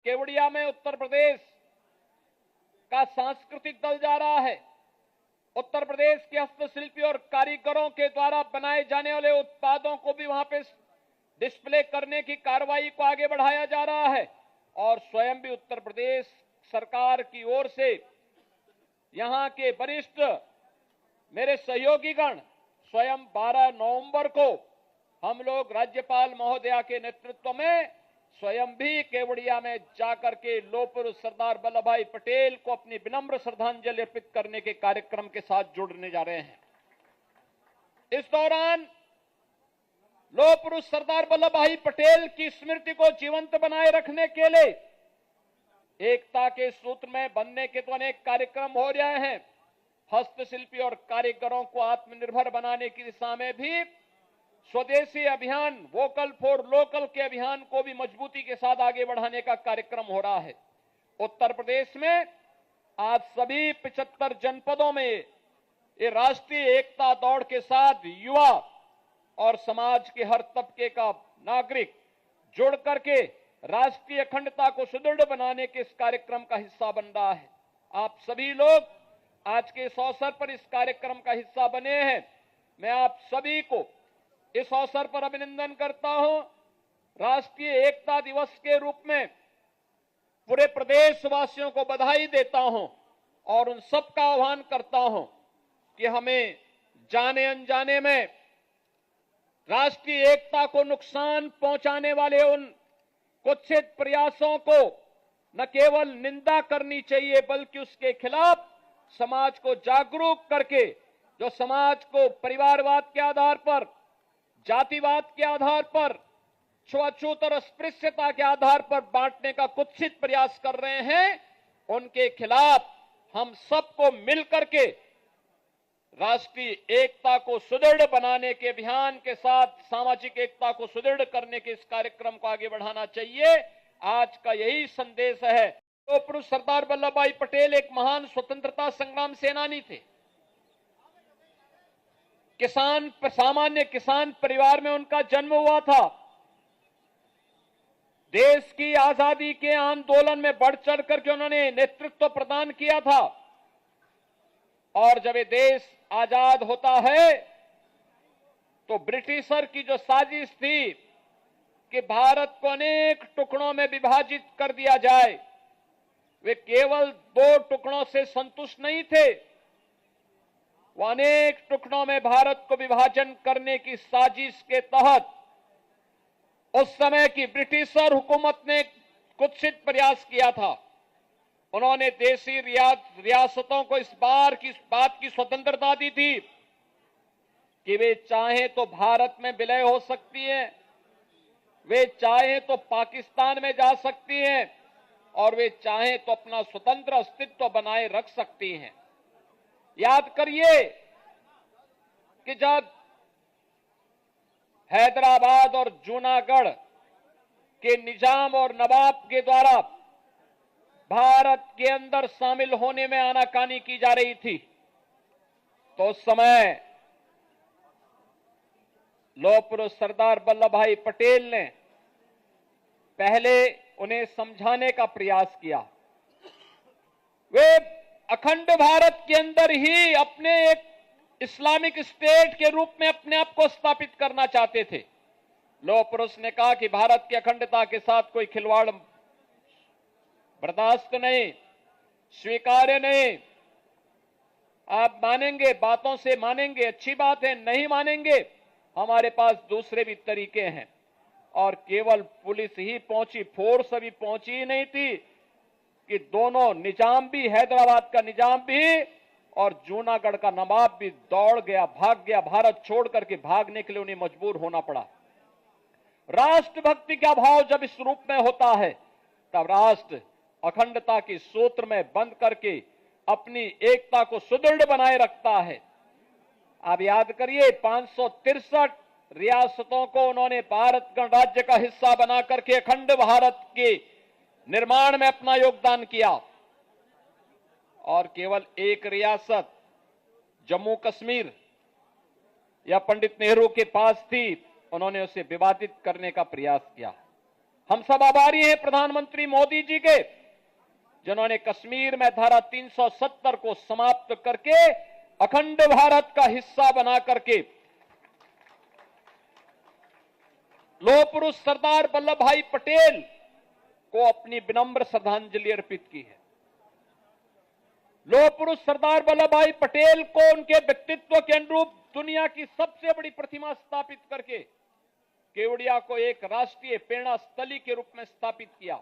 केवड़िया में उत्तर प्रदेश का सांस्कृतिक दल जा रहा है। उत्तर प्रदेश के हस्तशिल्पी और कारीगरों के द्वारा बनाए जाने वाले उत्पादों को भी वहां पे डिस्प्ले करने की कार्रवाई को आगे बढ़ाया जा रहा है और स्वयं भी उत्तर प्रदेश सरकार की ओर से यहां के वरिष्ठ मेरे सहयोगीगण स्वयं 12 नवंबर को हम लोग राज्यपाल महोदया के नेतृत्व में स्वयं भी केवड़िया में जाकर के लौह पुरुष सरदार वल्लभ भाई पटेल को अपनी विनम्र श्रद्धांजलि अर्पित करने के कार्यक्रम के साथ जुड़ने जा रहे हैं। इस दौरान लौह पुरुष सरदार वल्लभ भाई पटेल की स्मृति को जीवंत बनाए रखने के लिए एकता के सूत्र में बंधने के तो अनेक कार्यक्रम हो रहे हैं। हस्तशिल्पी और कारीगरों को आत्मनिर्भर बनाने की दिशा में भी स्वदेशी अभियान वोकल फॉर लोकल के अभियान को भी मजबूती के साथ आगे बढ़ाने का कार्यक्रम हो रहा है। उत्तर प्रदेश में आज सभी 75 जनपदों में ये राष्ट्रीय एकता दौड़ के साथ युवा और समाज के हर तबके का नागरिक जुड़ करके राष्ट्रीय अखंडता को सुदृढ़ बनाने के इस कार्यक्रम का हिस्सा बन रहा है। आप सभी लोग आज के इस अवसर पर इस कार्यक्रम का हिस्सा बने हैं। मैं आप सभी को इस अवसर पर अभिनंदन करता हूं। राष्ट्रीय एकता दिवस के रूप में पूरे प्रदेशवासियों को बधाई देता हूं और उन सबका आह्वान करता हूं कि हमें जाने अनजाने में राष्ट्रीय एकता को नुकसान पहुंचाने वाले उन कुत्सित प्रयासों को न केवल निंदा करनी चाहिए बल्कि उसके खिलाफ समाज को जागरूक करके जो समाज को परिवारवाद के आधार पर, जातिवाद के आधार पर, छुआछूत और अस्पृश्यता के आधार पर बांटने का कुत्सित प्रयास कर रहे हैं, उनके खिलाफ हम सबको मिलकर के राष्ट्रीय एकता को सुदृढ़ बनाने के अभियान के साथ सामाजिक एकता को सुदृढ़ करने के इस कार्यक्रम को आगे बढ़ाना चाहिए। आज का यही संदेश है। तो पुरुष सरदार वल्लभ भाई पटेल एक महान स्वतंत्रता संग्राम सेनानी थे। सामान्य किसान परिवार में उनका जन्म हुआ था। देश की आजादी के आंदोलन में बढ़ चढ़ करके उन्होंने नेतृत्व प्रदान किया था और जब ये देश आजाद होता है तो ब्रिटिशर की जो साजिश थी कि भारत को अनेक टुकड़ों में विभाजित कर दिया जाए, वे केवल 2 टुकड़ों से संतुष्ट नहीं थे, वो अनेक टुकड़ों में भारत को विभाजन करने की साजिश के तहत उस समय की ब्रिटिशर हुकूमत ने कुत्सित प्रयास किया था। उन्होंने देशी रियासतों को इस बात की स्वतंत्रता दी थी कि वे चाहें तो भारत में विलय हो सकती हैं, वे चाहें तो पाकिस्तान में जा सकती हैं और वे चाहें तो अपना स्वतंत्र अस्तित्व बनाए रख सकती हैं। याद करिए कि जब हैदराबाद और जूनागढ़ के निजाम और नवाब के द्वारा भारत के अंदर शामिल होने में आनाकानी की जा रही थी तो उस समय लौह पुरुष सरदार वल्लभ भाई पटेल ने पहले उन्हें समझाने का प्रयास किया। वे अखंड भारत के अंदर ही अपने एक इस्लामिक स्टेट के रूप में अपने आप को स्थापित करना चाहते थे। लौह पुरुष ने कहा कि भारत की अखंडता के साथ कोई खिलवाड़ बर्दाश्त नहीं, स्वीकार्य नहीं। आप मानेंगे, बातों से मानेंगे, अच्छी बात है, नहीं मानेंगे, हमारे पास दूसरे भी तरीके हैं। और केवल पुलिस ही पहुंची, फोर्स अभी पहुंची ही नहीं थी कि दोनों निजाम भी, हैदराबाद का निजाम भी और जूनागढ़ का नवाब भी दौड़ गया, भाग गया। भारत छोड़ करके भागने के लिए उन्हें मजबूर होना पड़ा। राष्ट्रभक्ति का भाव जब इस रूप में होता है तब राष्ट्र अखंडता के सूत्र में बंद करके अपनी एकता को सुदृढ़ बनाए रखता है। आप याद करिए 563 रियासतों को उन्होंने भारत गणराज्य का हिस्सा बना करके अखंड भारत के निर्माण में अपना योगदान किया और केवल एक रियासत जम्मू कश्मीर या पंडित नेहरू के पास थी, उन्होंने उसे विवादित करने का प्रयास किया। हम सब आभारी हैं प्रधानमंत्री मोदी जी के, जिन्होंने कश्मीर में धारा 370 को समाप्त करके अखंड भारत का हिस्सा बना करके लौह पुरुष सरदार वल्लभ भाई पटेल को अपनी विनम्र श्रद्धांजलि अर्पित की है। लौह पुरुष सरदार वल्लभ भाई पटेल को उनके व्यक्तित्व के अनुरूप दुनिया की सबसे बड़ी प्रतिमा स्थापित करके केवड़िया को एक राष्ट्रीय प्रेरणा स्थली के रूप में स्थापित किया।